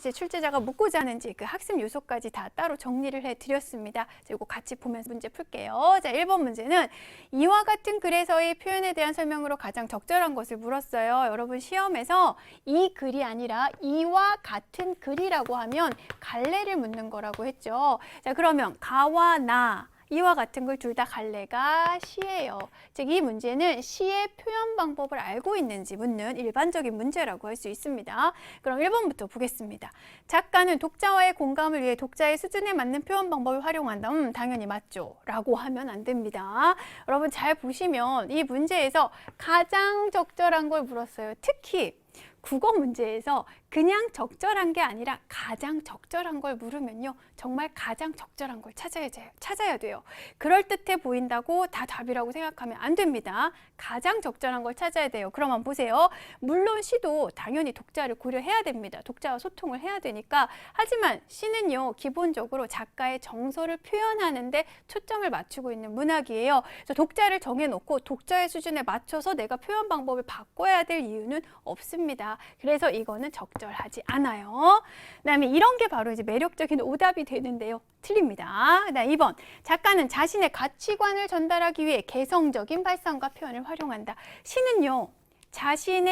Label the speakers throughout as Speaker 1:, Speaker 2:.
Speaker 1: 이제 출제자가 묻고자 하는지 그 학습 요소까지 다 따로 정리를 해드렸습니다. 이거 같이 보면서 문제 풀게요. 자, 1번 문제는 이와 같은 글에서의 표현에 대한 설명으로 가장 적절한 것을 물었어요. 여러분 시험에서 이 글이 아니라 이와 같은 글이라고 하면 갈래를 묻는 거라고 했죠. 자, 그러면 가와 나 이와 같은 글 둘 다 갈래가 시예요. 즉 이 문제는 시의 표현 방법을 알고 있는지 묻는 일반적인 문제라고 할 수 있습니다. 그럼 1번부터 보겠습니다. 작가는 독자와의 공감을 위해 독자의 수준에 맞는 표현 방법을 활용한다. 당연히 맞죠. 라고 하면 안 됩니다. 여러분 잘 보시면 이 문제에서 가장 적절한 걸 물었어요. 특히 국어 문제에서 그냥 적절한 게 아니라 가장 적절한 걸 물으면요. 정말 가장 적절한 걸 찾아야 돼요. 그럴듯해 보인다고 다 답이라고 생각하면 안 됩니다. 가장 적절한 걸 찾아야 돼요. 그럼 보세요. 물론 시도 당연히 독자를 고려해야 됩니다. 독자와 소통을 해야 되니까. 하지만 시는요. 기본적으로 작가의 정서를 표현하는데 초점을 맞추고 있는 문학이에요. 그래서 독자를 정해놓고 독자의 수준에 맞춰서 내가 표현 방법을 바꿔야 될 이유는 없습니다. 그래서 이거는 적절하지 않아요. 그다음에 이런 게 바로 이제 매력적인 오답이 되는데요. 틀립니다. 그다음 2번. 작가는 자신의 가치관을 전달하기 위해 개성적인 발상과 표현을 활용한다. 시는요.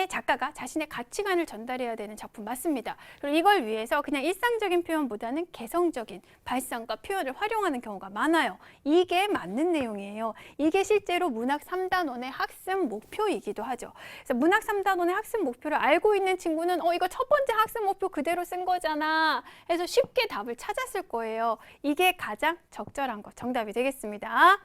Speaker 1: 작가가 자신의 가치관을 전달해야 되는 작품 맞습니다. 그리고 이걸 위해서 그냥 일상적인 표현보다는 개성적인 발상과 표현을 활용하는 경우가 많아요. 이게 맞는 내용이에요. 이게 실제로 문학 3단원의 학습 목표이기도 하죠. 그래서 문학 3단원의 학습 목표를 알고 있는 친구는 이거 첫 번째 학습 목표 그대로 쓴 거잖아 해서 쉽게 답을 찾았을 거예요. 이게 가장 적절한 것, 정답이 되겠습니다.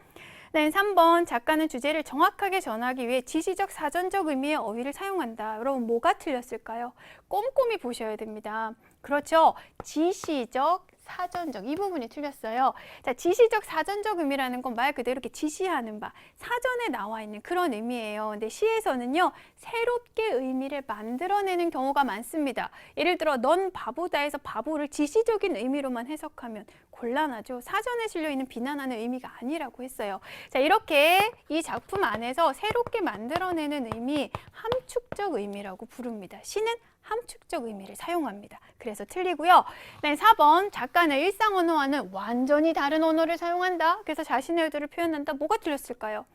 Speaker 1: 네, 3번. 작가는 주제를 정확하게 전하기 위해 지시적, 사전적 의미의 어휘를 사용한다. 여러분 뭐가 틀렸을까요? 꼼꼼히 보셔야 됩니다. 그렇죠. 지시적, 사전적 이 부분이 틀렸어요. 자, 지시적, 사전적 의미라는 건 말 그대로 이렇게 지시하는 바, 사전에 나와 있는 그런 의미예요. 근데 시에서는요, 새롭게 의미를 만들어내는 경우가 많습니다. 예를 들어, 넌 바보다 해서 바보를 지시적인 의미로만 해석하면 곤란하죠. 사전에 실려 있는 비난하는 의미가 아니라고 했어요. 자, 이렇게 이 작품 안에서 새롭게 만들어내는 의미, 함축적 의미라고 부릅니다. 시는 함축적 의미를 사용합니다. 그래서 틀리고요. 네, 4번. 작가는 일상 언어와는 완전히 다른 언어를 사용한다. 그래서 자신의 의도를 표현한다. 뭐가 틀렸을까요?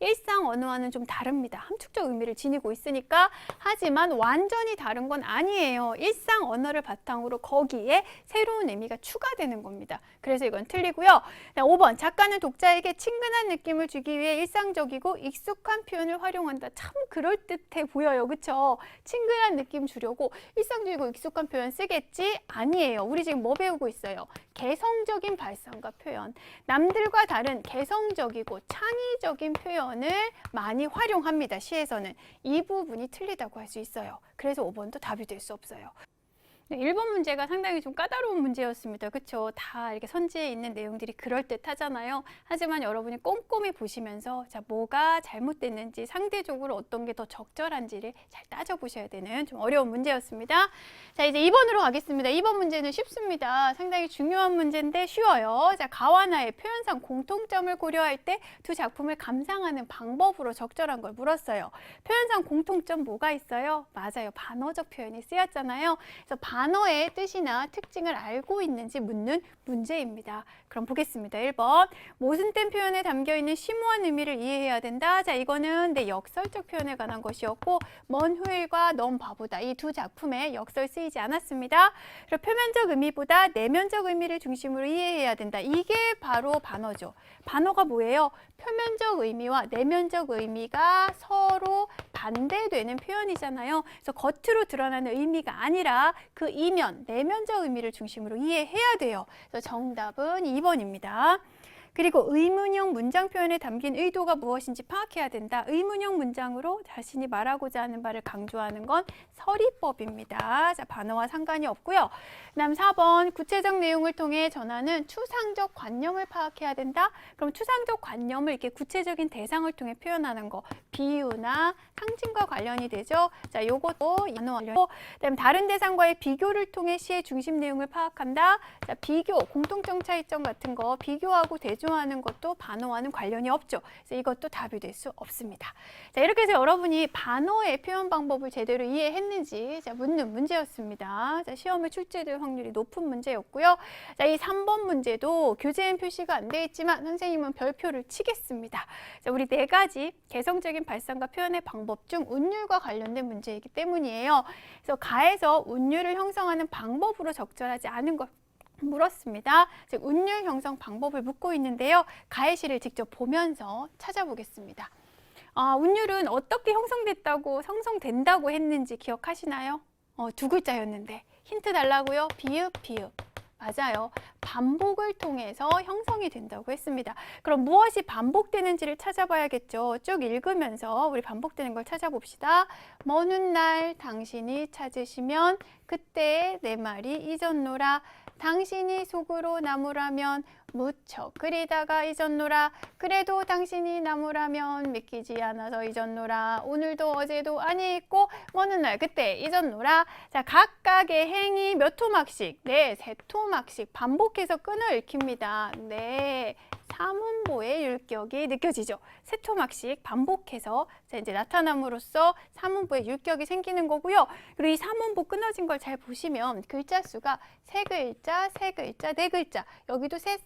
Speaker 1: 일상 언어와는 좀 다릅니다. 함축적 의미를 지니고 있으니까. 하지만 완전히 다른 건 아니에요. 일상 언어를 바탕으로 거기에 새로운 의미가 추가되는 겁니다. 그래서 이건 틀리고요. 5번. 작가는 독자에게 친근한 느낌을 주기 위해 일상적이고 익숙한 표현을 활용한다. 참 그럴듯해 보여요. 그쵸? 친근한 느낌 주려고 일상적이고 익숙한 표현 쓰겠지? 아니에요. 우리 지금 뭐 배우고 있어요? 개성적인 발상과 표현. 남들과 다른 개성적이고 창의적인 표현을 많이 활용합니다. 시에서는. 이 부분이 틀리다고 할 수 있어요. 그래서 5번도 답이 될 수 없어요. 네, 1번 문제가 상당히 좀 까다로운 문제였습니다. 그렇죠? 다 이렇게 선지에 있는 내용들이 그럴듯하잖아요. 하지만 여러분이 꼼꼼히 보시면서 자, 뭐가 잘못됐는지 상대적으로 어떤 게 더 적절한지를 잘 따져보셔야 되는 좀 어려운 문제였습니다. 자, 이제 2번으로 가겠습니다. 2번 문제는 쉽습니다. 상당히 중요한 문제인데 쉬워요. 자, 가와 나의 표현상 공통점을 고려할 때 두 작품을 감상하는 방법으로 적절한 걸 물었어요. 표현상 공통점 뭐가 있어요? 맞아요. 반어적 표현이 쓰였잖아요. 그래서 단어의 뜻이나 특징을 알고 있는지 묻는 문제입니다. 그럼 보겠습니다. 1번. 모순된 표현에 담겨있는 심오한 의미를 이해해야 된다. 자, 이거는 역설적 표현에 관한 것이었고 먼 후일과 넌 바보다 이 두 작품에 역설 쓰이지 않았습니다. 그리고 표면적 의미보다 내면적 의미를 중심으로 이해해야 된다. 이게 바로 반어죠. 반어가 뭐예요? 표면적 의미와 내면적 의미가 서로 반대되는 표현이잖아요. 그래서 겉으로 드러나는 의미가 아니라 그 이면, 내면적 의미를 중심으로 이해해야 돼요. 그래서 정답은 2번입니다. 그리고 의문형 문장 표현에 담긴 의도가 무엇인지 파악해야 된다. 의문형 문장으로 자신이 말하고자 하는 바를 강조하는 건 서리법입니다. 자, 반어와 상관이 없고요. 그다음 4번. 구체적 내용을 통해 전하는 추상적 관념을 파악해야 된다. 그럼 추상적 관념을 이렇게 구체적인 대상을 통해 표현하는 거. 비유나 상징과 관련이 되죠. 자, 요것도 단어로. 그다음 다른 대상과의 비교를 통해 시의 중심 내용을 파악한다. 자, 비교, 공통점 차이점 같은 거 비교하고 대조 대조하는 것도 반어와는 관련이 없죠. 그래서 이것도 답이 될 수 없습니다. 자, 이렇게 해서 여러분이 반어의 표현 방법을 제대로 이해했는지 묻는 문제였습니다. 자, 시험에 출제될 확률이 높은 문제였고요. 자, 이 3번 문제도 교재엔 표시가 안 돼 있지만 선생님은 별표를 치겠습니다. 자, 우리 4가지 개성적인 발상과 표현의 방법 중 운율과 관련된 문제이기 때문이에요. 그래서 가에서 운율을 형성하는 방법으로 적절하지 않은 것 물었습니다. 즉 운율 형성 방법을 묻고 있는데요. 가해시를 직접 보면서 찾아보겠습니다. 운율은 어떻게 형성된다고 했는지 기억하시나요? 2글자였는데 힌트 달라고요? 비읍, 비읍. 맞아요. 반복을 통해서 형성이 된다고 했습니다. 그럼 무엇이 반복되는지를 찾아봐야겠죠. 쭉 읽으면서 우리 반복되는 걸 찾아봅시다. 먼 훗날 당신이 찾으시면 그때 내 말이 잊었노라. 당신이 속으로 나무라면 무척 그리다가 잊었노라. 그래도 당신이 나무라면 믿기지 않아서 잊었노라. 오늘도 어제도 아니 있고 먼 훗날 그때 잊었노라. 자, 각각의 행이 몇 토막씩? 네, 3토막씩 반복해서 끈을 읽힙니다. 네, 사문보의 율격이 느껴지죠. 3토막씩 반복해서 이제 나타남으로써 사문보의 율격이 생기는 거고요. 그리고 이 사문보 끊어진 걸 잘 보시면 글자 수가 3글자, 3글자, 4글자. 여기도 셋,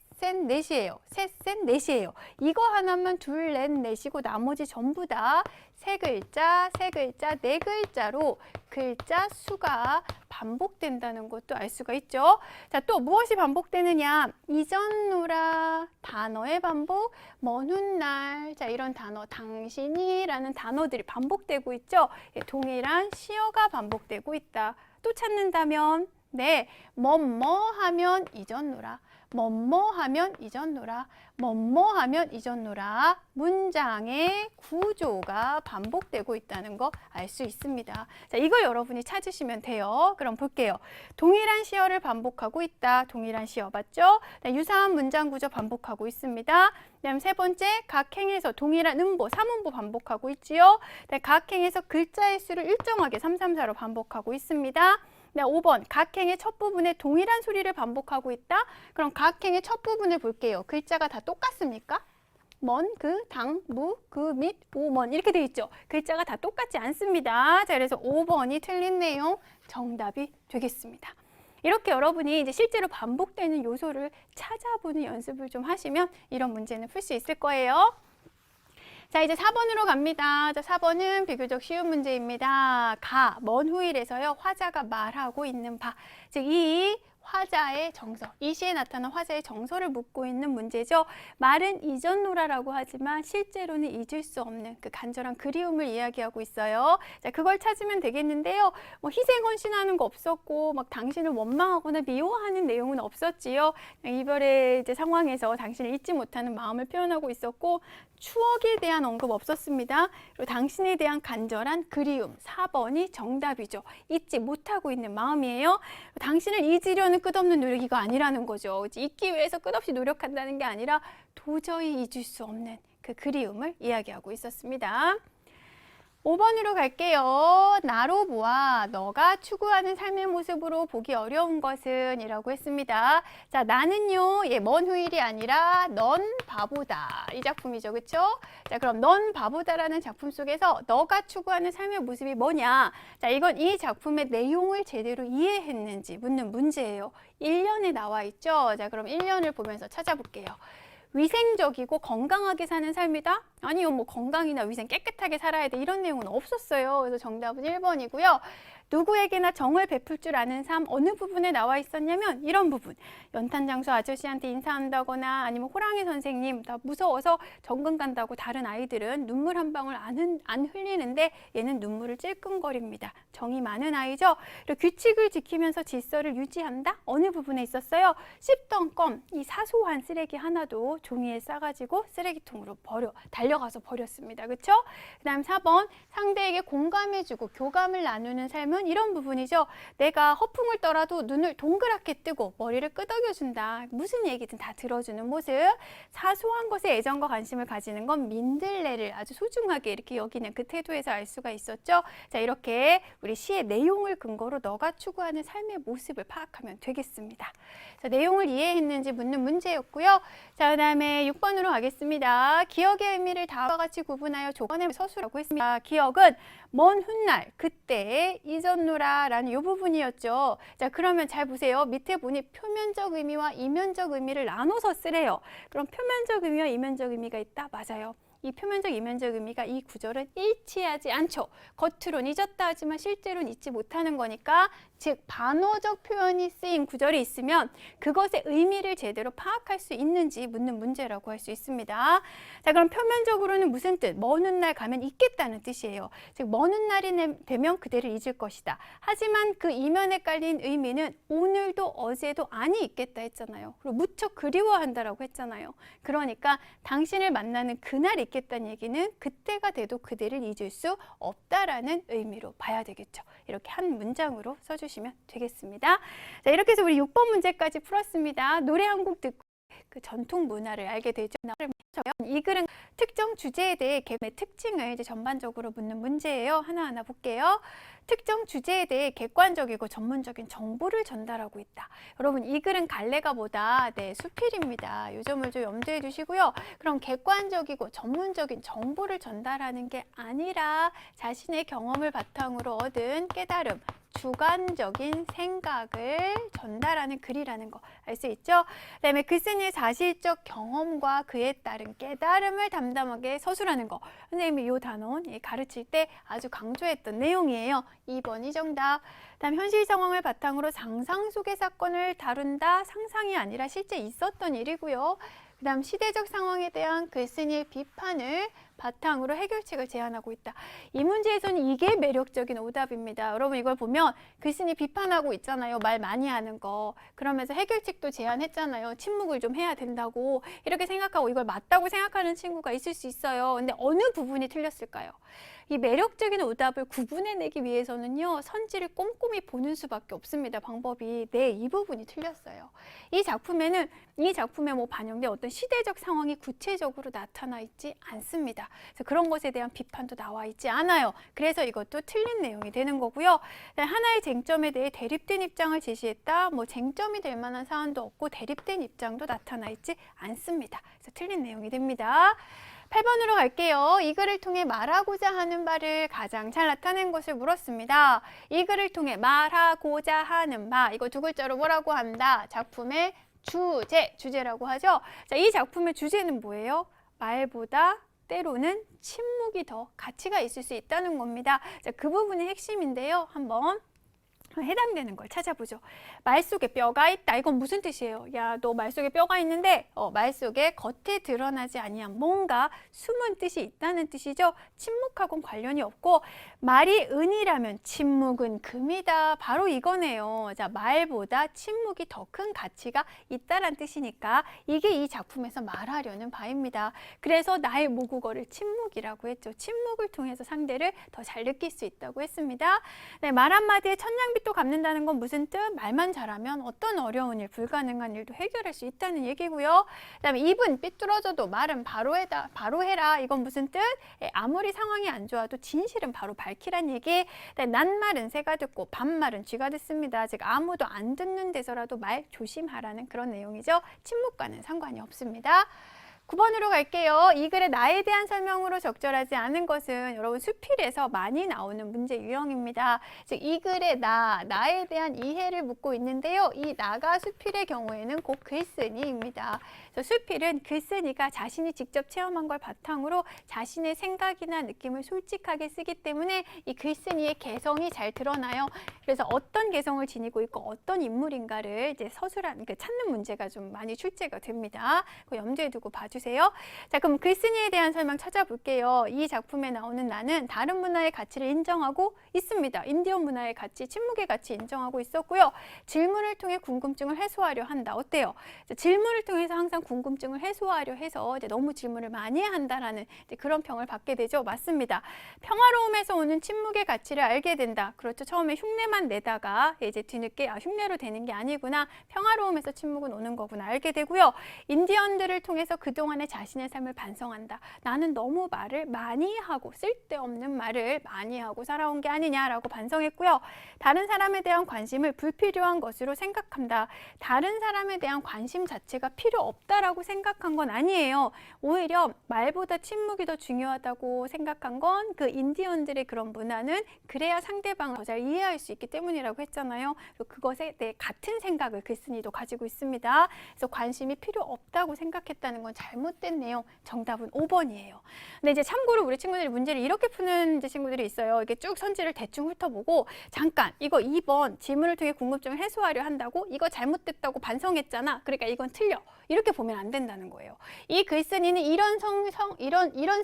Speaker 1: 넷이에요. 셋, 넷이에요. 이거 하나만 둘, 넷이고 나머지 전부 다 3글자, 3글자, 4글자로 글자 수가 반복된다는 것도 알 수가 있죠. 자, 또 무엇이 반복되느냐? 잊었노라, 단어의 반복, 먼 훗날, 자, 이런 단어, 당신이라는 단어들이 반복되고 있죠. 동일한 시어가 반복되고 있다. 또 찾는다면, 네, 뭐뭐 하면 잊었노라. 뭐뭐 하면 잊었노라. 뭐뭐 하면 잊었노라. 문장의 구조가 반복되고 있다는 거 알 수 있습니다. 자, 이걸 여러분이 찾으시면 돼요. 그럼 볼게요. 동일한 시어를 반복하고 있다. 동일한 시어 맞죠? 네, 유사한 문장 구조 반복하고 있습니다. 그다음 3번째, 각 행에서 동일한 음보, 사문보 반복하고 있지요. 네, 각 행에서 글자의 수를 일정하게 3, 3, 4로 반복하고 있습니다. 네, 5번, 각 행의 첫 부분에 동일한 소리를 반복하고 있다. 그럼 각 행의 첫 부분을 볼게요. 글자가 다 똑같습니까? 먼, 그, 당, 무, 그, 및, 오, 먼 이렇게 돼 있죠. 글자가 다 똑같지 않습니다. 자, 그래서 5번이 틀린 내용 정답이 되겠습니다. 이렇게 여러분이 이제 실제로 반복되는 요소를 찾아보는 연습을 좀 하시면 이런 문제는 풀 수 있을 거예요. 자, 이제 4번으로 갑니다. 자, 4번은 비교적 쉬운 문제입니다. 먼 후일에서요, 화자가 말하고 있는 바. 즉, 이 화자의 정서, 이 시에 나타난 화자의 정서를 묻고 있는 문제죠. 말은 잊었노라라고 하지만 실제로는 잊을 수 없는 그 간절한 그리움을 이야기하고 있어요. 자, 그걸 찾으면 되겠는데요. 뭐 희생 헌신하는 거 없었고, 막 당신을 원망하거나 미워하는 내용은 없었지요. 이별의 이제 상황에서 당신을 잊지 못하는 마음을 표현하고 있었고, 추억에 대한 언급 없었습니다. 그리고 당신에 대한 간절한 그리움, 4번이 정답이죠. 잊지 못하고 있는 마음이에요. 당신을 잊으려는 끝없는 노력이 이거 아니라는 거죠. 잊기 위해서 끝없이 노력한다는 게 아니라 도저히 잊을 수 없는 그 그리움을 이야기하고 있었습니다. 5번으로 갈게요. 나로 보아 너가 추구하는 삶의 모습으로 보기 어려운 것은 이라고 했습니다. 자, 나는요, 먼 후일이 아니라 넌 바보다. 이 작품이죠. 그쵸? 자, 그럼 넌 바보다라는 작품 속에서 너가 추구하는 삶의 모습이 뭐냐? 자, 이건 이 작품의 내용을 제대로 이해했는지 묻는 문제예요. 1년에 나와 있죠? 자, 그럼 1년을 보면서 찾아볼게요. 위생적이고 건강하게 사는 삶이다? 아니요, 뭐 건강이나 위생 깨끗하게 살아야 돼 이런 내용은 없었어요. 그래서 정답은 1번이고요. 누구에게나 정을 베풀 줄 아는 삶 어느 부분에 나와 있었냐면 이런 부분. 연탄장수 아저씨한테 인사한다거나 아니면 호랑이 선생님 다 무서워서 정근 간다고 다른 아이들은 눈물 한 방울 안 흘리는데 얘는 눈물을 찔끔거립니다. 정이 많은 아이죠. 그리고 규칙을 지키면서 질서를 유지한다? 어느 부분에 있었어요? 씹던 껌, 이 사소한 쓰레기 하나도 종이에 싸가지고 쓰레기통으로 달려가서 버렸습니다. 그렇죠? 그 다음 4번, 상대에게 공감해주고 교감을 나누는 삶은 부분은 이런 부분이죠. 내가 허풍을 떨어도 눈을 동그랗게 뜨고 머리를 끄덕여준다. 무슨 얘기든 다 들어주는 모습. 사소한 것에 애정과 관심을 가지는 건 민들레를 아주 소중하게 이렇게 여기는 그 태도에서 알 수가 있었죠. 자, 이렇게 우리 시의 내용을 근거로 너가 추구하는 삶의 모습을 파악하면 되겠습니다. 자, 내용을 이해했는지 묻는 문제였고요. 자, 그 다음에 6번으로 가겠습니다. 기억의 의미를 다음과 같이 구분하여 조건의 서술하고 했습니다. 기억은 먼 훗날 그때 잊었노라 라는 이 부분이었죠. 자, 그러면 잘 보세요. 밑에 보니 표면적 의미와 이면적 의미를 나눠서 쓰래요. 그럼 표면적 의미와 이면적 의미가 있다? 맞아요. 이 표면적, 이면적 의미가 이 구절은 일치하지 않죠. 겉으로는 잊었다 하지만 실제로는 잊지 못하는 거니까, 즉 반어적 표현이 쓰인 구절이 있으면 그것의 의미를 제대로 파악할 수 있는지 묻는 문제라고 할 수 있습니다. 자, 그럼 표면적으로는 무슨 뜻? 먼 훗날 가면 잊겠다는 뜻이에요. 즉 먼 훗날이 되면 그대를 잊을 것이다. 하지만 그 이면에 깔린 의미는 오늘도 어제도 아니 있겠다 했잖아요. 그리고 무척 그리워한다라고 했잖아요. 그러니까 당신을 만나는 그날 있겠다는 얘기는 그때가 돼도 그대를 잊을 수 없다라는 의미로 봐야 되겠죠. 이렇게 한 문장으로 써주시면 되겠습니다. 자, 이렇게 해서 우리 6번 문제까지 풀었습니다. 노래 한 곡 듣고 그 전통 문화를 알게 되죠. 이 글은 특정 주제에 대해 개의 특징을 이제 전반적으로 묻는 문제예요. 하나하나 볼게요. 특정 주제에 대해 객관적이고 전문적인 정보를 전달하고 있다. 여러분, 이 글은 갈래가보다 수필입니다. 이 점을 좀 염두해 두시고요. 그럼 객관적이고 전문적인 정보를 전달하는 게 아니라 자신의 경험을 바탕으로 얻은 깨달음, 주관적인 생각을 전달하는 글이라는 거 알 수 있죠? 그 다음에 글쓴이의 사실적 경험과 그에 따른 깨달음을 담담하게 서술하는 거. 선생님이 이 단원 가르칠 때 아주 강조했던 내용이에요. 2번이 정답. 다음 현실 상황을 바탕으로 상상 속의 사건을 다룬다. 상상이 아니라 실제 있었던 일이고요. 그 다음 시대적 상황에 대한 글쓴이의 비판을 바탕으로 해결책을 제안하고 있다. 이 문제에서는 이게 매력적인 오답입니다. 여러분, 이걸 보면 글쓴이 비판하고 있잖아요. 말 많이 하는 거. 그러면서 해결책도 제안했잖아요. 침묵을 좀 해야 된다고. 이렇게 생각하고 이걸 맞다고 생각하는 친구가 있을 수 있어요. 근데 어느 부분이 틀렸을까요? 이 매력적인 오답을 구분해내기 위해서는요, 선지를 꼼꼼히 보는 수밖에 없습니다. 방법이. 이 부분이 틀렸어요. 이 작품에 반영된 어떤 시대적 상황이 구체적으로 나타나 있지 않습니다. 그래서 그런 것에 대한 비판도 나와 있지 않아요. 그래서 이것도 틀린 내용이 되는 거고요. 하나의 쟁점에 대해 대립된 입장을 제시했다. 쟁점이 될 만한 사안도 없고 대립된 입장도 나타나 있지 않습니다. 그래서 틀린 내용이 됩니다. 8번으로 갈게요. 이 글을 통해 말하고자 하는 바를 가장 잘 나타낸 것을 물었습니다. 이 글을 통해 말하고자 하는 바, 이거 두 글자로 뭐라고 한다? 작품의 주제라고 하죠. 자, 이 작품의 주제는 뭐예요? 말보다 때로는 침묵이 더 가치가 있을 수 있다는 겁니다. 자, 그 부분이 핵심인데요. 한번 해당되는 걸 찾아보죠. 말 속에 뼈가 있다. 이건 무슨 뜻이에요? 야, 너 말 속에 뼈가 있는데 말 속에 겉에 드러나지 아니한 뭔가 숨은 뜻이 있다는 뜻이죠. 침묵하고는 관련이 없고, 말이 은이라면 침묵은 금이다. 바로 이거네요. 자, 말보다 침묵이 더 큰 가치가 있다는 뜻이니까 이게 이 작품에서 말하려는 바입니다. 그래서 나의 모국어를 침묵이라고 했죠. 침묵을 통해서 상대를 더 잘 느낄 수 있다고 했습니다. 네, 말 한마디에 천냥빚도 갚는다는 건 무슨 뜻? 말만 잘하면 어떤 어려운 일, 불가능한 일도 해결할 수 있다는 얘기고요. 그다음에 입은 삐뚤어져도 말은 바로 해라. 이건 무슨 뜻? 아무리 상황이 안 좋아도 진실은 바로 밝히란 얘기. 낱말은 새가 듣고 반말은 쥐가 듣습니다. 즉 아무도 안 듣는 데서라도 말 조심하라는 그런 내용이죠. 침묵과는 상관이 없습니다. 9번으로 갈게요. 이 글에 나에 대한 설명으로 적절하지 않은 것은 여러분 수필에서 많이 나오는 문제 유형입니다. 즉 이 글에 나에 대한 이해를 묻고 있는데요. 이 나가 수필의 경우에는 곧 글쓴이입니다. 수필은 글쓴이가 자신이 직접 체험한 걸 바탕으로 자신의 생각이나 느낌을 솔직하게 쓰기 때문에 이 글쓴이의 개성이 잘 드러나요. 그래서 어떤 개성을 지니고 있고 어떤 인물인가를 이제 찾는 문제가 좀 많이 출제가 됩니다. 그 염두에 두고 봐주세요. 맞추세요. 자, 그럼 글쓴이에 대한 설명 찾아볼게요. 이 작품에 나오는 나는 다른 문화의 가치를 인정하고 있습니다. 인디언 문화의 가치, 침묵의 가치 인정하고 있었고요. 질문을 통해 궁금증을 해소하려 한다. 어때요? 자, 질문을 통해서 항상 궁금증을 해소하려 해서 이제 너무 질문을 많이 한다라는 이제 그런 평을 받게 되죠. 맞습니다. 평화로움에서 오는 침묵의 가치를 알게 된다. 그렇죠. 처음에 흉내만 내다가 이제 뒤늦게 흉내로 되는 게 아니구나. 평화로움에서 침묵은 오는 거구나 알게 되고요. 인디언들을 통해서 그동안의 자신의 삶을 반성한다. 나는 너무 말을 많이 하고 쓸데없는 말을 많이 하고 살아온 게 아니냐라고 반성했고요. 다른 사람에 대한 관심을 불필요한 것으로 생각한다. 다른 사람에 대한 관심 자체가 필요 없다라고 생각한 건 아니에요. 오히려 말보다 침묵이 더 중요하다고 생각한 건 그 인디언들의 그런 문화는 그래야 상대방을 더 잘 이해할 수 있기 때문이라고 했잖아요. 그것에 대해 같은 생각을 글쓴이도 가지고 있습니다. 그래서 관심이 필요 없다고 생각했다는 건 잘못된 내용. 정답은 5번이에요. 근데 이제 참고로 우리 친구들이 문제를 이렇게 푸는 이제 친구들이 있어요. 이렇게 쭉 선지를 대충 훑어보고 잠깐 이거 2번 질문을 통해 궁금증을 해소하려 한다고 이거 잘못됐다고 반성했잖아. 그러니까 이건 틀려. 이렇게 보면 안 된다는 거예요. 이 글쓴이는 이런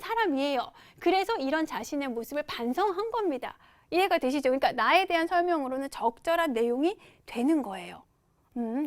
Speaker 1: 사람이에요. 그래서 이런 자신의 모습을 반성한 겁니다. 이해가 되시죠? 그러니까 나에 대한 설명으로는 적절한 내용이 되는 거예요.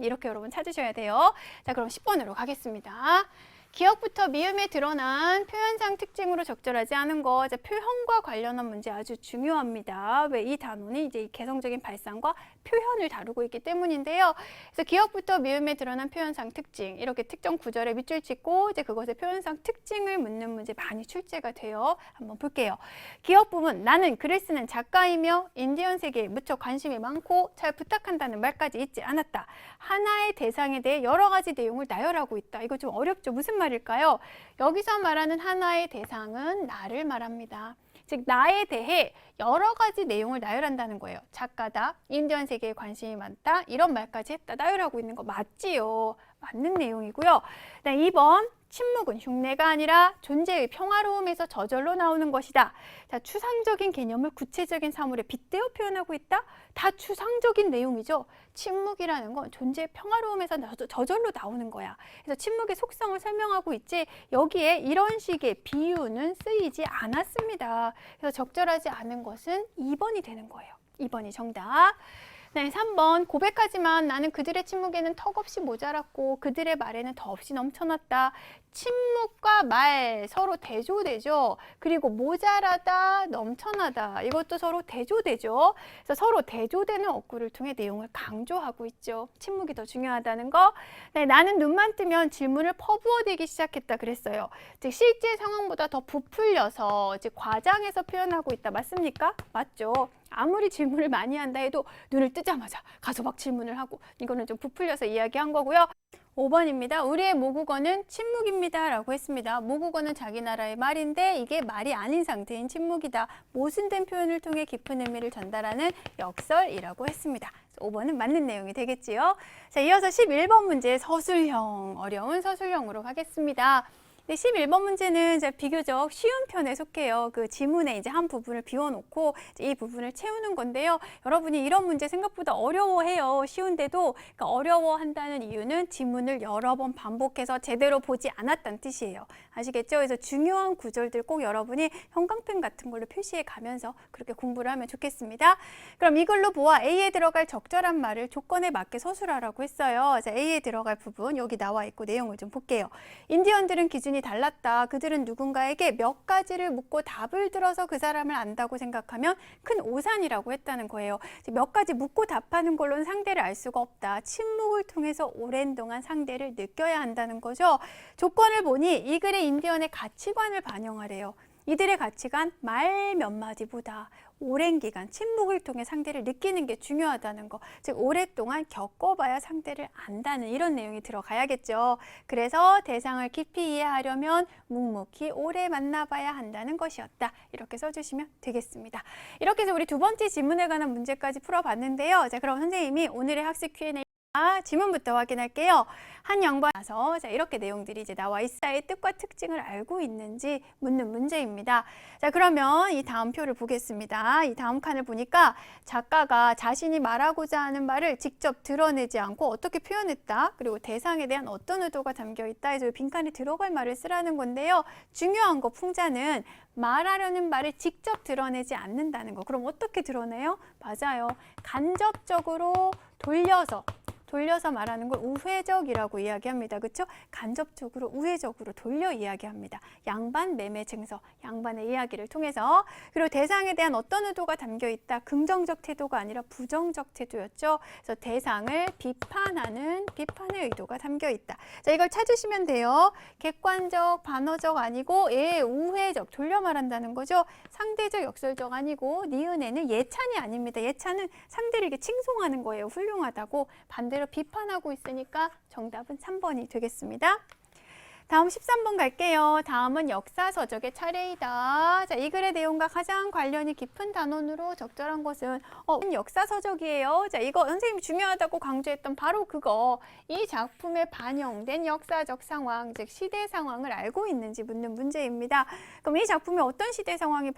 Speaker 1: 이렇게 여러분 찾으셔야 돼요. 자, 그럼 10번으로 가겠습니다. 기억부터 미음에 드러난 표현상 특징으로 적절하지 않은 거. 자, 표현과 관련한 문제 아주 중요합니다. 왜? 이 단원이 이제 이 개성적인 발상과 표현을 다루고 있기 때문인데요. 그래서 기억부터 미음에 드러난 표현상 특징. 이렇게 특정 구절에 밑줄 찍고 이제 그것의 표현상 특징을 묻는 문제 많이 출제가 돼요. 한번 볼게요. 기억 부분. 나는 글을 쓰는 작가이며 인디언 세계에 무척 관심이 많고 잘 부탁한다는 말까지 잊지 않았다. 하나의 대상에 대해 여러 가지 내용을 나열하고 있다. 이거 좀 어렵죠? 무슨 말일까요? 여기서 말하는 하나의 대상은 나를 말합니다. 즉 나에 대해 여러 가지 내용을 나열한다는 거예요. 작가다, 인디언 세계에 관심이 많다, 이런 말까지 했다. 나열하고 있는 거 맞지요? 맞는 내용이고요. 2번 침묵은 흉내가 아니라 존재의 평화로움에서 저절로 나오는 것이다. 자, 추상적인 개념을 구체적인 사물에 빗대어 표현하고 있다? 다 추상적인 내용이죠. 침묵이라는 건 존재의 평화로움에서 저절로 나오는 거야. 그래서 침묵의 속성을 설명하고 있지 여기에 이런 식의 비유는 쓰이지 않았습니다. 그래서 적절하지 않은 것은 2번이 되는 거예요. 2번이 정답. 네, 3번 고백하지만 나는 그들의 침묵에는 턱없이 모자랐고 그들의 말에는 더없이 넘쳐났다. 침묵과 말 서로 대조되죠. 그리고 모자라다, 넘쳐나다 이것도 서로 대조되죠. 그래서 서로 대조되는 어구를 통해 내용을 강조하고 있죠. 침묵이 더 중요하다는 거. 네, 나는 눈만 뜨면 질문을 퍼부어대기 시작했다 그랬어요. 즉 실제 상황보다 더 부풀려서 즉 과장해서 표현하고 있다. 맞습니까? 맞죠. 아무리 질문을 많이 한다 해도 눈을 뜨자마자 가서 막 질문을 하고 이거는 좀 부풀려서 이야기한 거고요. 5번입니다. 우리의 모국어는 침묵입니다 라고 했습니다. 모국어는 자기 나라의 말인데 이게 말이 아닌 상태인 침묵이다. 모순된 표현을 통해 깊은 의미를 전달하는 역설이라고 했습니다. 5번은 맞는 내용이 되겠지요. 자, 이어서 11번 문제 서술형, 어려운 서술형으로 가겠습니다. 네, 11번 문제는 이제 비교적 쉬운 편에 속해요. 그 지문의 이제 한 부분을 비워놓고 이제 이 부분을 채우는 건데요. 여러분이 이런 문제 생각보다 어려워해요. 쉬운데도 그러니까 어려워한다는 이유는 지문을 여러 번 반복해서 제대로 보지 않았다는 뜻이에요. 아시겠죠? 그래서 중요한 구절들 꼭 여러분이 형광펜 같은 걸로 표시해 가면서 그렇게 공부를 하면 좋겠습니다. 그럼 이걸로 보아 A에 들어갈 적절한 말을 조건에 맞게 서술하라고 했어요. 자, A에 들어갈 부분 여기 나와 있고 내용을 좀 볼게요. 인디언들은 기준이 달랐다. 그들은 누군가에게 몇 가지를 묻고 답을 들어서 그 사람을 안다고 생각하면 큰 오산이라고 했다는 거예요. 몇 가지 묻고 답하는 걸로는 상대를 알 수가 없다. 침묵을 통해서 오랜 동안 상대를 느껴야 한다는 거죠. 조건을 보니 이 글의 인디언의 가치관을 반영하래요. 이들의 가치관 말 몇 마디보다 오랜 기간 침묵을 통해 상대를 느끼는 게 중요하다는 거. 즉 오랫동안 겪어봐야 상대를 안다는 이런 내용이 들어가야겠죠. 그래서 대상을 깊이 이해하려면 묵묵히 오래 만나봐야 한다는 것이었다. 이렇게 써주시면 되겠습니다. 이렇게 해서 우리 두 번째 지문에 관한 문제까지 풀어봤는데요. 자, 그럼 선생님이 오늘의 학습 Q&A 지문부터 확인할게요. 한 양반에서 자, 이렇게 내용들이 이제 나와 있어요. 뜻과 특징을 알고 있는지 묻는 문제입니다. 자, 그러면 이 다음 표를 보겠습니다. 이 다음 칸을 보니까 작가가 자신이 말하고자 하는 말을 직접 드러내지 않고 어떻게 표현했다. 그리고 대상에 대한 어떤 의도가 담겨 있다. 해서 빈칸에 들어갈 말을 쓰라는 건데요. 중요한 거 풍자는 말하려는 말을 직접 드러내지 않는다는 거. 그럼 어떻게 드러내요? 맞아요. 간접적으로 돌려서 말하는 걸 우회적이라고 이야기합니다. 그렇죠? 간접적으로 우회적으로 돌려 이야기합니다. 양반, 매매, 증서, 양반의 이야기를 통해서. 그리고 대상에 대한 어떤 의도가 담겨 있다. 긍정적 태도가 아니라 부정적 태도였죠. 그래서 대상을 비판하는 비판의 의도가 담겨 있다. 자, 이걸 찾으시면 돼요. 객관적, 반어적 아니고 우회적, 돌려 말한다는 거죠. 상대적, 역설적 아니고 니은에는 예찬이 아닙니다. 예찬은 상대를 이렇게 칭송하는 거예요. 훌륭하다고. 반대로 비판하고 있으니까 정답은 3번이 되겠습니다. 다음 13번 갈게요. 다음은 역사서적의 차례이다. 자, 이 글의 내용과 가장 관련이 깊은 단원으로 적절한 것은 역사서적이에요. 자, 이거 선생님이 중요하다고 강조했던 바로 그거. 이 작품에 반영된 역사적 상황, 즉 시대 상황을 알고 있는지 묻는 문제입니다. 그럼 이 작품에 어떤 시대 상황이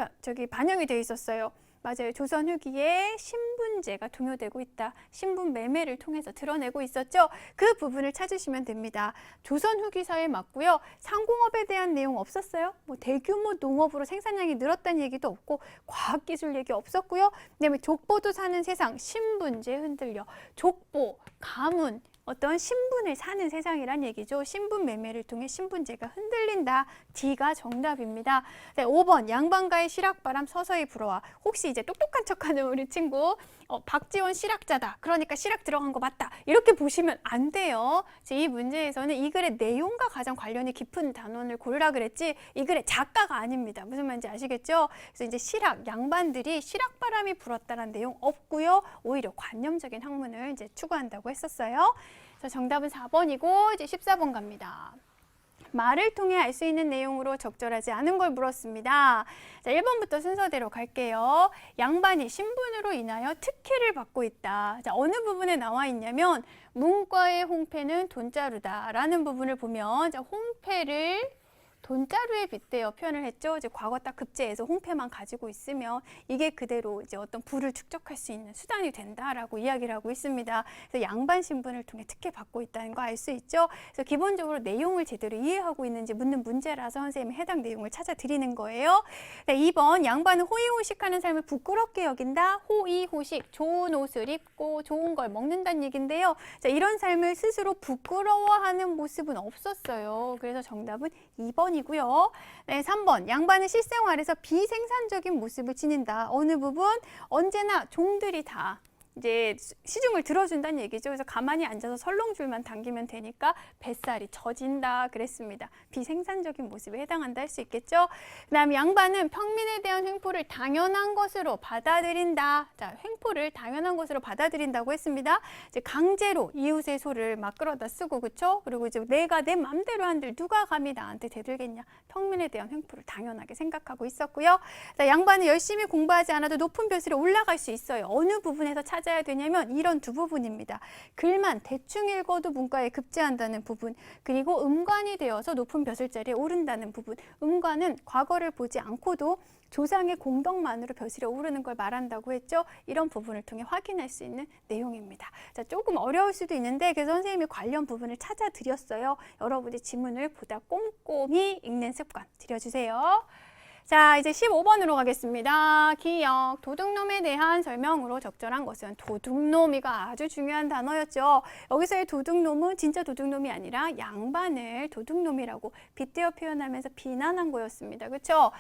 Speaker 1: 반영이 되어 있었어요? 맞아요. 조선 후기에 신분제가 동요되고 있다. 신분 매매를 통해서 드러내고 있었죠. 그 부분을 찾으시면 됩니다. 조선 후기 사회 맞고요. 상공업에 대한 내용 없었어요. 뭐 대규모 농업으로 생산량이 늘었다는 얘기도 없고 과학기술 얘기 없었고요. 그다음에 족보도 사는 세상, 신분제 흔들려. 족보, 가문, 어떤 신분을 사는 세상이란 얘기죠. 신분 매매를 통해 신분제가 흔들린다. D가 정답입니다. 네, 5번 양반가의 실학바람 서서히 불어와. 혹시 이제 똑똑한 척하는 우리 친구 박지원 실학자다. 그러니까 실학 들어간 거 맞다. 이렇게 보시면 안 돼요. 이 문제에서는 이 글의 내용과 가장 관련이 깊은 단원을 고르라 그랬지 이 글의 작가가 아닙니다. 무슨 말인지 아시겠죠? 그래서 이제 실학, 양반들이 실학바람이 불었다는 내용 없고요. 오히려 관념적인 학문을 이제 추구한다고 했었어요. 그래서 정답은 4번이고 이제 14번 갑니다. 말을 통해 알 수 있는 내용으로 적절하지 않은 걸 물었습니다. 자, 1번부터 순서대로 갈게요. 양반이 신분으로 인하여 특혜를 받고 있다. 자, 어느 부분에 나와 있냐면 문과의 홍패는 돈자루다라는 부분을 보면 자, 홍패를 돈자루에 빗대어 표현을 했죠. 이제 과거 딱 급제해서 홍패만 가지고 있으면 이게 그대로 이제 어떤 부를 축적할 수 있는 수단이 된다라고 이야기를 하고 있습니다. 그래서 양반 신분을 통해 특혜 받고 있다는 거 알 수 있죠. 그래서 기본적으로 내용을 제대로 이해하고 있는지 묻는 문제라서 선생님이 해당 내용을 찾아 드리는 거예요. 네, 2번 양반은 호의호식하는 삶을 부끄럽게 여긴다. 호의호식, 좋은 옷을 입고 좋은 걸 먹는다는 얘기인데요. 자, 이런 삶을 스스로 부끄러워하는 모습은 없었어요. 그래서 정답은 2번이고요. 네, 3번 양반은 실생활에서 비생산적인 모습을 지닌다. 어느 부분? 언제나 종들이 다 이제 시중을 들어준다는 얘기죠. 그래서 가만히 앉아서 설렁줄만 당기면 되니까 뱃살이 젖인다 그랬습니다. 비생산적인 모습에 해당한다 할 수 있겠죠. 그 다음에 양반은 평민에 대한 횡포를 당연한 것으로 받아들인다. 자, 횡포를 당연한 것으로 받아들인다고 했습니다. 이제 강제로 이웃의 소를 막 끌어다 쓰고 그쵸? 그리고 이제 내가 내 맘대로 한들 누가 감히 나한테 대들겠냐. 평민에 대한 횡포를 당연하게 생각하고 있었고요. 자, 양반은 열심히 공부하지 않아도 높은 벼슬에 올라갈 수 있어요. 어느 부분에서 찾아야 되냐면 이런 두 부분입니다. 글만 대충 읽어도 문과에 급제한다는 부분, 그리고 음관이 되어서 높은 벼슬자리에 오른다는 부분. 음관은 과거를 보지 않고도 조상의 공덕만으로 벼슬에 오르는 걸 말한다고 했죠. 이런 부분을 통해 확인할 수 있는 내용입니다. 자, 조금 어려울 수도 있는데 그래서 선생님이 관련 부분을 찾아 드렸어요. 여러분이 지문을 보다 꼼꼼히 읽는 습관 들여주세요. 자, 이제 15번으로 가겠습니다. 기역, 도둑놈에 대한 설명으로 적절한 것은 도둑놈이가 아주 중요한 단어였죠. 여기서의 도둑놈은 진짜 도둑놈이 아니라 양반을 도둑놈이라고 빗대어 표현하면서 비난한 거였습니다. 그렇죠?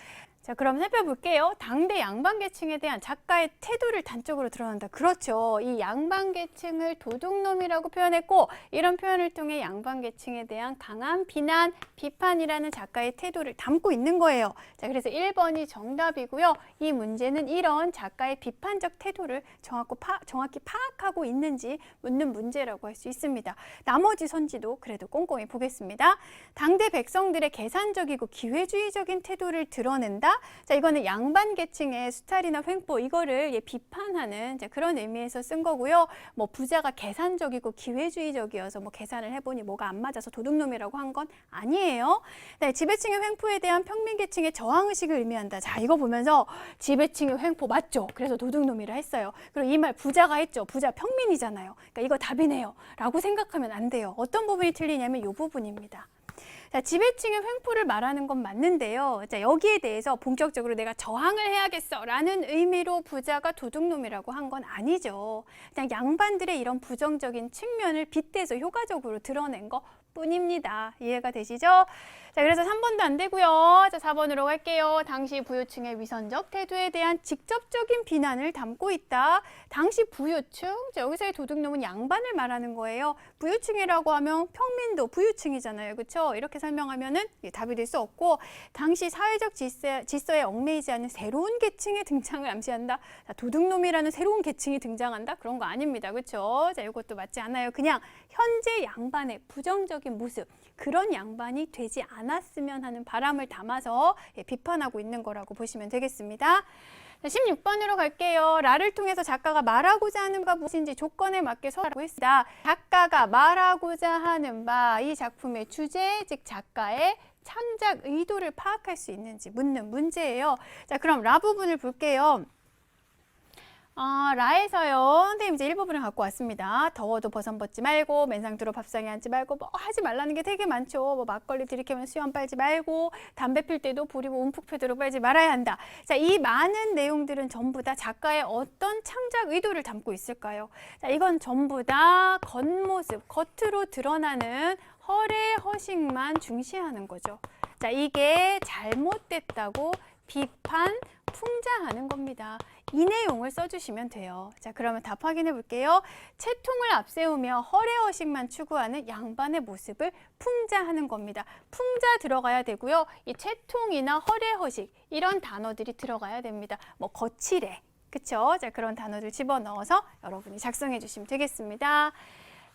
Speaker 1: 자, 그럼 살펴볼게요. 당대 양반계층에 대한 작가의 태도를 단적으로 드러난다. 그렇죠. 이 양반계층을 도둑놈이라고 표현했고 이런 표현을 통해 양반계층에 대한 강한 비난, 비판이라는 작가의 태도를 담고 있는 거예요. 자, 그래서 1번이 정답이고요. 이 문제는 이런 작가의 비판적 태도를 정확히 파악하고 있는지 묻는 문제라고 할 수 있습니다. 나머지 선지도 그래도 꼼꼼히 보겠습니다. 당대 백성들의 계산적이고 기회주의적인 태도를 드러낸다. 되겠습니다. 자, 이거는 양반 계층의 수탈이나 횡포 이거를 비판하는 이제 그런 의미에서 쓴 거고요. 뭐 부자가 계산적이고 기회주의적이어서 뭐 계산을 해보니 뭐가 안 맞아서 도둑놈이라고 한 건 아니에요. 네, 지배층의 횡포에 대한 평민 계층의 저항 의식을 의미한다. 자, 이거 보면서 지배층의 횡포 맞죠? 그래서 도둑놈이라 했어요. 그리고 이 말 부자가 했죠. 부자 평민이잖아요. 그러니까 이거 답이네요. 라고 생각하면 안 돼요. 어떤 부분이 틀리냐면 이 부분입니다. 자, 지배층의 횡포를 말하는 건 맞는데요. 자, 여기에 대해서 본격적으로 내가 저항을 해야겠어 라는 의미로 부자가 도둑놈이라고 한 건 아니죠. 그냥 양반들의 이런 부정적인 측면을 빗대서 효과적으로 드러낸 것 뿐입니다. 이해가 되시죠? 자, 그래서 3번도 안 되고요. 자, 4번으로 갈게요. 당시 부유층의 위선적 태도에 대한 직접적인 비난을 담고 있다. 당시 부유층, 자, 여기서의 도둑놈은 양반을 말하는 거예요. 부유층이라고 하면 평민도 부유층이잖아요. 그렇죠? 이렇게 설명하면은 답이 될 수 없고, 당시 사회적 질서에 얽매이지 않은 새로운 계층의 등장을 암시한다. 자, 도둑놈이라는 새로운 계층이 등장한다? 그런 거 아닙니다. 그렇죠? 자, 이것도 맞지 않아요. 그냥 현재 양반의 부정적인 모습, 그런 양반이 되지 않았으면 하는 바람을 담아서 비판하고 있는 거라고 보시면 되겠습니다. 16번으로 갈게요. 라를 통해서 작가가 말하고자 하는 바 무엇인지 조건에 맞게 서라고 했습니다. 작가가 말하고자 하는 바, 이 작품의 주제, 즉 작가의 창작 의도를 파악할 수 있는지 묻는 문제예요. 자, 그럼 라 부분을 볼게요. 라에서요. 선생님 이제 1부분을 갖고 왔습니다. 더워도 버선 벗지 말고, 맨상투로 밥상에 앉지 말고, 뭐 하지 말라는 게 되게 많죠. 뭐 막걸리 들이켜면 수염 빨지 말고, 담배 필 때도 불이 움푹 패도록 빨지 말아야 한다. 자, 이 많은 내용들은 전부 다 작가의 어떤 창작 의도를 담고 있을까요? 자, 이건 전부 다 겉모습, 겉으로 드러나는 허례, 허식만 중시하는 거죠. 자, 이게 잘못됐다고 비판, 풍자하는 겁니다. 이 내용을 써주시면 돼요. 자, 그러면 답 확인해 볼게요. 채통을 앞세우며 허례허식만 추구하는 양반의 모습을 풍자하는 겁니다. 풍자 들어가야 되고요. 이 채통이나 허례허식 이런 단어들이 들어가야 됩니다. 뭐 거칠해, 그쵸? 자, 그런 단어들 집어넣어서 여러분이 작성해 주시면 되겠습니다.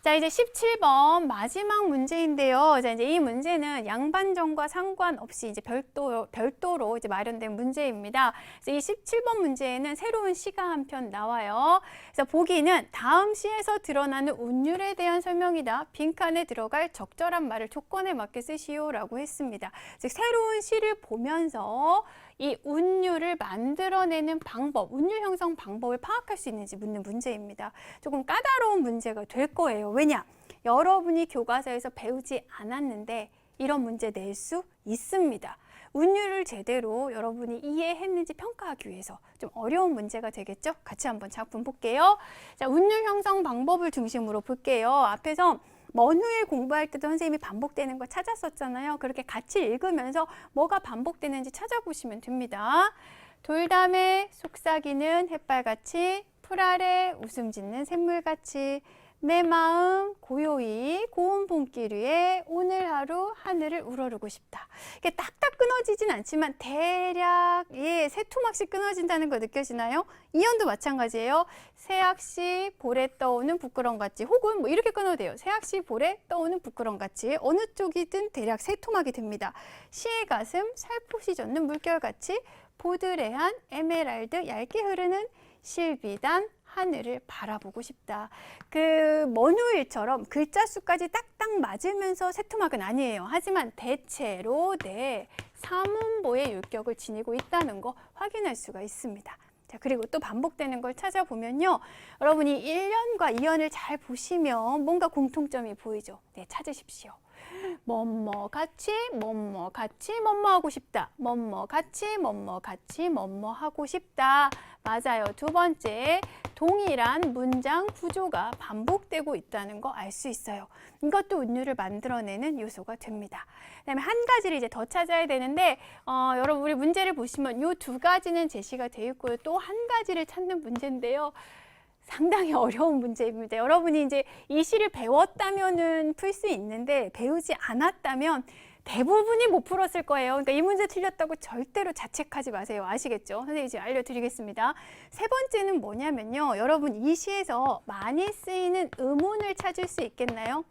Speaker 1: 자, 이제 17번 마지막 문제인데요. 자, 이제 이 문제는 양반정과 상관없이 이제 별도로 이제 마련된 문제입니다. 그래서 이 17번 문제에는 새로운 시가 한 편 나와요. 그래서 보기는 다음 시에서 드러나는 운율에 대한 설명이다. 빈칸에 들어갈 적절한 말을 조건에 맞게 쓰시오라고 했습니다. 즉, 새로운 시를 보면서 이 운율을 만들어내는 방법, 운율 형성 방법을 파악할 수 있는지 묻는 문제입니다. 조금 까다로운 문제가 될 거예요. 왜냐? 여러분이 교과서에서 배우지 않았는데 이런 문제 낼 수 있습니다. 운율을 제대로 여러분이 이해했는지 평가하기 위해서 좀 어려운 문제가 되겠죠? 같이 한번 작품 볼게요. 자, 운율 형성 방법을 중심으로 볼게요. 앞에서 먼 후에 공부할 때도 선생님이 반복되는 거 찾았었잖아요. 그렇게 같이 읽으면서 뭐가 반복되는지 찾아보시면 됩니다. 돌담에 속삭이는 햇발같이, 풀 아래 웃음 짓는 샘물같이, 내 마음 고요히 고운 봄길 위에 오늘 하루 하늘을 우러르고 싶다. 이게 딱딱 끊어지진 않지만 대략 새토막씩 끊어진다는 거 느껴지나요? 이연도 마찬가지예요. 새학시 볼에 떠오는 부끄럼같이, 혹은 뭐 이렇게 끊어도 돼요. 새학시 볼에 떠오는 부끄럼같이, 어느 쪽이든 대략 새토막이 됩니다. 시의 가슴 살포시 젖는 물결같이, 보드레한 에메랄드 얇게 흐르는 실비단 하늘을 바라보고 싶다. 그 먼후일처럼 글자 수까지 딱딱 맞으면서 새토막은 아니에요. 하지만 대체로 사문보의 율격을 지니고 있다는 거 확인할 수가 있습니다. 자, 그리고 또 반복되는 걸 찾아보면요. 여러분이 1년과 2년을 잘 보시면 뭔가 공통점이 보이죠. 네, 찾으십시오. 뭐뭐 같이 뭐뭐 같이 뭐뭐 하고 싶다. 뭐뭐 같이 뭐뭐 같이 뭐뭐 하고 싶다. 맞아요. 두 번째, 동일한 문장 구조가 반복되고 있다는 거 알 수 있어요. 이것도 운율을 만들어내는 요소가 됩니다. 그다음에 한 가지를 이제 더 찾아야 되는데 여러분 우리 문제를 보시면 이 두 가지는 제시가 되어 있고요. 또 한 가지를 찾는 문제인데요. 상당히 어려운 문제입니다. 여러분이 이제 이 시를 배웠다면은 풀 수 있는데 배우지 않았다면 대부분이 못 풀었을 거예요. 그러니까 이 문제 틀렸다고 절대로 자책하지 마세요. 아시겠죠? 선생님이 지금 알려드리겠습니다. 세 번째는 뭐냐면요. 여러분 이 시에서 많이 쓰이는 음운을 찾을 수 있겠나요?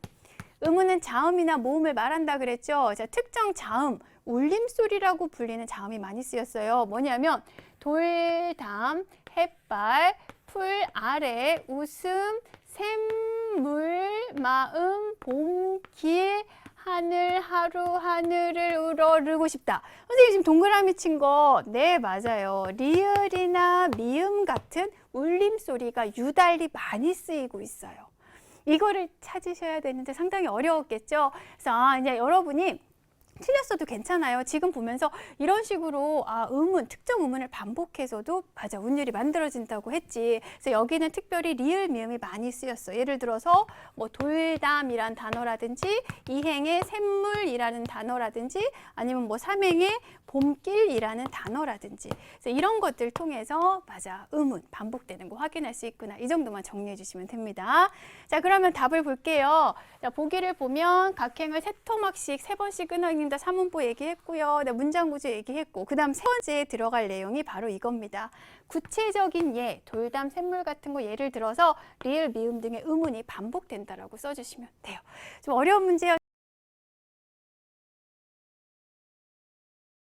Speaker 1: 음운은 자음이나 모음을 말한다 그랬죠. 자, 특정 자음, 울림소리라고 불리는 자음이 많이 쓰였어요. 뭐냐면 돌담, 햇발, 풀 아래, 웃음, 샘물, 마음, 봄, 길, 하늘, 하루, 하늘을 우러르고 싶다. 선생님 지금 동그라미 친 거, 네, 맞아요. 리을이나 미음 같은 울림소리가 유달리 많이 쓰이고 있어요. 이거를 찾으셔야 되는데 상당히 어려웠겠죠? 그래서 이제 여러분이 틀렸어도 괜찮아요. 지금 보면서 이런 식으로 특정 음운을 반복해서도 맞아, 운율이 만들어진다고 했지. 그래서 여기는 특별히 리을, 미음이 많이 쓰였어. 예를 들어서 뭐 돌담이란 단어라든지 이행의 샘물이라는 단어라든지 아니면 뭐 삼행의 봄길이라는 단어라든지 그래서 이런 것들 통해서 맞아, 음운 반복되는 거 확인할 수 있구나. 이 정도만 정리해 주시면 됩니다. 자, 그러면 답을 볼게요. 자, 보기를 보면 각행을 세 토막씩 세 번씩 은행입니다. 사문보 얘기했고요. 문장 구조 얘기했고 그 다음 세 번째에 들어갈 내용이 바로 이겁니다. 구체적인 예, 돌담, 샘물 같은 거 예를 들어서 리을, 미음 등의 음운이 반복된다라고 써주시면 돼요. 좀 어려운 문제였